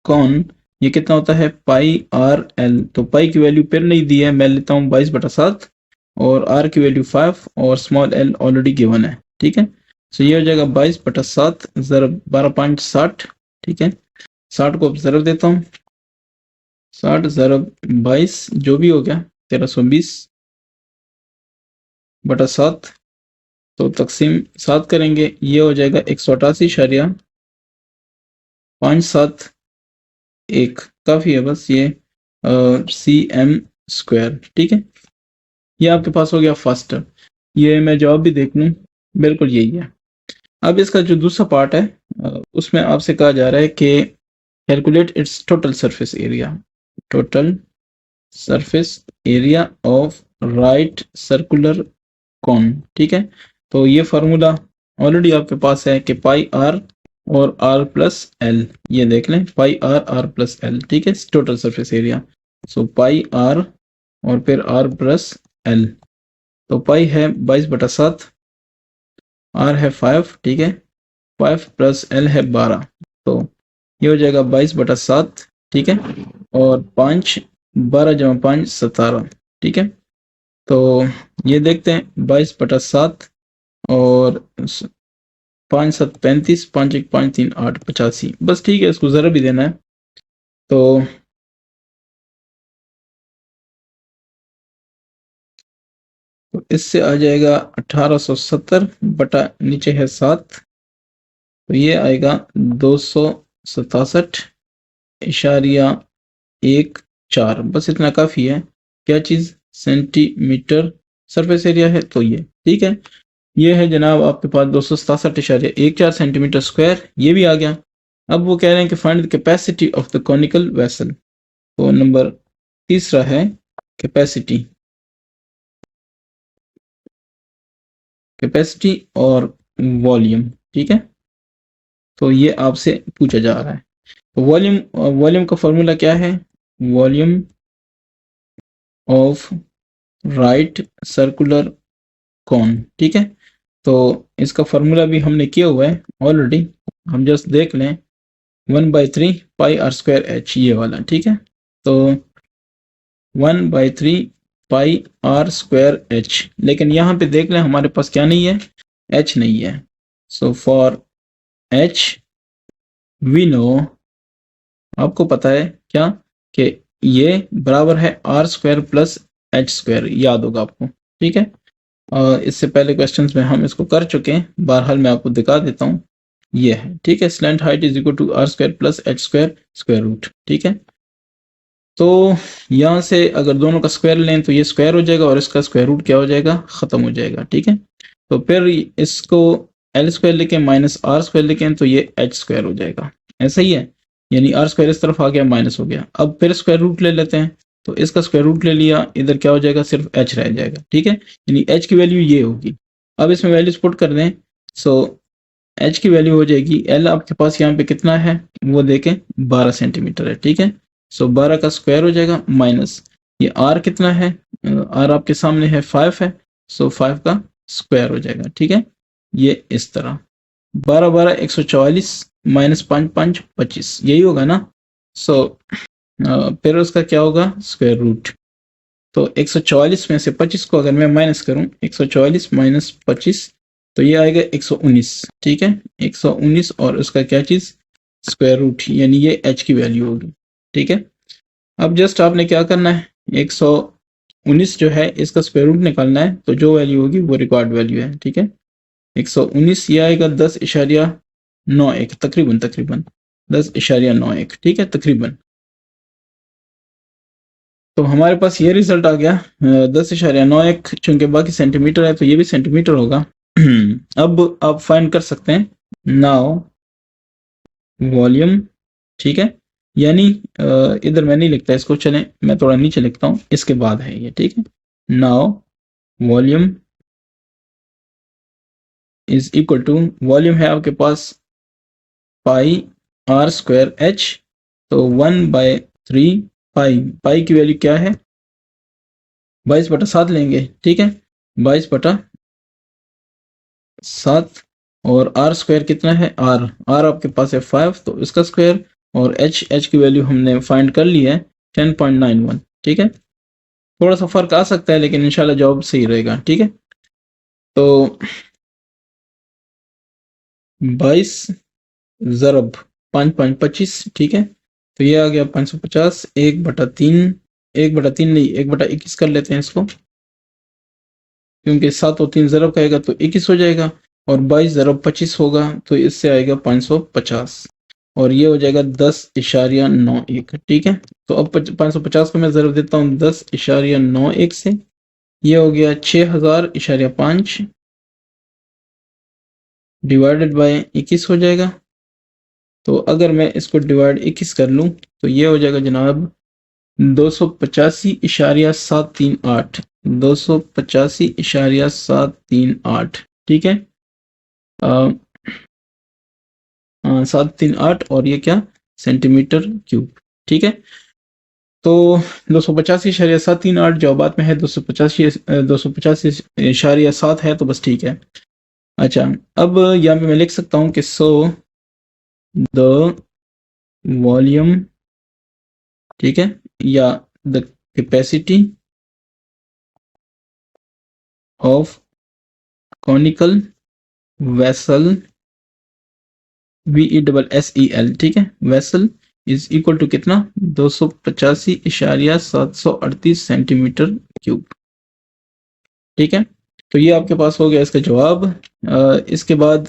cone, ये कितना होता है पाई आर एल। तो पाई की वैल्यू फिर नहीं दी है, मैं लेता हूँ 22/7 और आर की वैल्यू 5 और स्मॉल एल ऑलरेडी गिवन है, ठीक है। सो ये हो जाएगा 22/7 ज़रब 12.60, ठीक है। 60 को ज़रब देता हूँ, 60 ज़रब 22 जो भी हो गया 1320/7, तो तकसीम 7 करेंगे, ये हो जाएगा 188.571, काफ़ी है बस ये cm², ठीक है। ये आपके पास हो गया फर्स्ट। ये मैं जवाब भी देख लूँ, बिल्कुल यही है। अब इसका जो दूसरा पार्ट है उसमें आपसे कहा जा रहा है कि calculate its total surface area, total surface area of right circular cone, ठीक है। तो ये फार्मूला ऑलरेडी आपके पास है कि पाई आर और आर प्लस एल, ये देख लें पाई आर प्लस एल, ठीक है, total surface area. So pi R और फिर आर प्लस एल, तो पाई है 22/7, आर है 5, ठीक है, 5 प्लस एल है 12, तो ये हो जाएगा 22/7, ठीक है। और 5 12 जमा 5 17, ठीक है। तो ये देखते हैं 22/7 और 5 7 35, 5 1 5 3 8 85, बस ठीक है, इसको ज़रा भी देना है। तो इससे आ जाएगा 1870 बटा नीचे है 7, तो ये आएगा 267.14, बस इतना काफ़ी है। क्या चीज़, सेंटीमीटर सरफेस एरिया है, तो ये ठीक है। ये है जनाब आपके पास 267.14 सेंटीमीटर स्क्वायर, ये भी आ गया। अब वो कह रहे हैं कि find the capacity of the conical vessel, तो नंबर तीसरा है कैपेसिटी, कैपेसिटी और वॉल्यूम, ठीक है। तो ये आपसे पूछा जा रहा है। तो वॉल्यूम, वॉल्यूम का फॉर्मूला क्या है, volume of right circular cone, ठीक है। तो इसका फॉर्मूला भी हमने किया हुआ है ऑलरेडी, हम जस्ट देख लें, 1/3 पाई आर स्क्वायर एच, ये वाला, ठीक है। तो 1/3 पाई आर स्क्वायर एच, लेकिन यहाँ पे देख लें हमारे पास क्या नहीं है, एच नहीं है। So for H we know, आपको पता है क्या कि ये बराबर है R square plus H square, याद होगा आपको, ठीक है। इससे पहले क्वेश्चंस में हम इसको कर चुके हैं, बहरहाल मैं आपको दिखा देता हूँ, ये है, ठीक है। Slant height is equal to R square plus H square square root, ठीक है। तो यहाँ से अगर दोनों का स्क्वायर लें तो ये स्क्वायर हो जाएगा और इसका स्क्वायर रूट क्या हो जाएगा, ख़त्म हो जाएगा, ठीक है। तो फिर इसको एल स्क्वायर लेके माइनस आर स्क्वायर लेके तो ये एच स्क्वायर हो जाएगा, ऐसा ही है, यानी आर स्क्वायर इस तरफ आ गया माइनस हो गया। अब फिर स्क्वायर रूट ले लेते हैं, तो इसका स्क्वायर रूट ले लिया, इधर क्या हो जाएगा, सिर्फ एच रह जाएगा, ठीक है, यानी एच की वैल्यू ये होगी। अब इसमें वैल्यूज पुट कर दें, सो एच की वैल्यू हो जाएगी, एल आपके पास यहाँ पे कितना है वो देखें 12 सेंटीमीटर है, ठीक है। सो 12 का स्क्वायर हो जाएगा माइनस ये आर कितना है, आर आपके सामने है 5 है, सो 5 का स्क्वायर हो जाएगा, ठीक है। ये इस तरह 12 12 144 माइनस 5 5 25, यही होगा ना। सो फिर उसका क्या होगा, स्क्वायर रूट। तो 144 में से 25 को अगर मैं माइनस करूं, 144 माइनस 25, तो ये आएगा 119, ठीक है, 119 और उसका क्या चीज़, स्क्वायर रूट, यानी ये h की वैल्यू होगी, ठीक है। अब जस्ट आपने क्या करना है, 119 जो है इसका स्क्वायर रूट निकालना है, तो जो वैल्यू होगी वो रिकॉर्ड वैल्यू है, ठीक है। 119 ये आएगा 10.91, तकरीबन 10.91, ठीक है, तकरीबन। तो हमारे पास ये रिजल्ट आ गया 10.91, चूंकि बाकी सेंटीमीटर है तो ये भी सेंटीमीटर होगा। अब आप फाइंड कर सकते हैं नाउ वॉल्यूम, ठीक है, यानी इधर मैं नहीं लिखता इसको, चलें मैं थोड़ा नीचे लिखता हूँ, इसके बाद है ये, ठीक है। Now volume is equal to, volume है आपके पास पाई आर स्क्वायर एच, तो 1/3 पाई की वैल्यू क्या है, 22/7 लेंगे, ठीक है, 22/7। और आर स्क्वायर कितना है, आर आपके पास है 5, तो इसका स्क्वायर, और एच की वैल्यू हमने फाइंड कर ली है 10.91, ठीक है। थोड़ा सा फर्क आ सकता है लेकिन इंशाल्लाह जवाब सही रहेगा, ठीक है। तो 22 ज़रब 5.25, ठीक है, तो ये आ गया 550, 1/3, 1/3 नहीं 1/21 कर लेते हैं इसको, क्योंकि 7 और 3 ज़रब का आएगा तो 21 हो जाएगा, और 22 ज़रब 25 होगा तो इससे आएगा 550, और ये हो जाएगा 10.91, ठीक है। तो अब 550 को मैं ज़रब देता हूँ 10.91 से, ये हो गया 6000.5 डिवाइडेड बाय 21 हो जाएगा। तो अगर मैं इसको डिवाइड 21 कर लूँ तो ये हो जाएगा जनाब 285.738, 285.738, ठीक है। 738, और ये क्या, सेंटीमीटर क्यूब, ठीक है। तो 285.738 जवाबात में है, 285.7 है, तो बस ठीक है। अच्छा, अब यहाँ पे मैं लिख सकता हूँ कि सो द वॉल्यूम, ठीक है, या the capacity of conical vessel, VESSEL, ठीक है, वेसल इज इक्वल टू कितना, 285.738 सेंटीमीटर क्यूब, ठीक है। तो ये आपके पास हो गया इसका जवाब। इसके बाद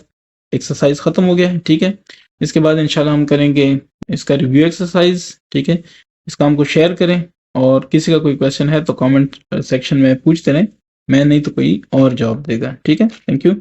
एक्सरसाइज खत्म हो गया है, ठीक है। इसके बाद इंशाल्लाह हम करेंगे इसका रिव्यू एक्सरसाइज, ठीक है। इस काम को शेयर करें, और किसी का कोई क्वेश्चन है तो कमेंट सेक्शन में पूछते रहें, मैं नहीं तो कोई और जवाब देगा, ठीक है। Thank you.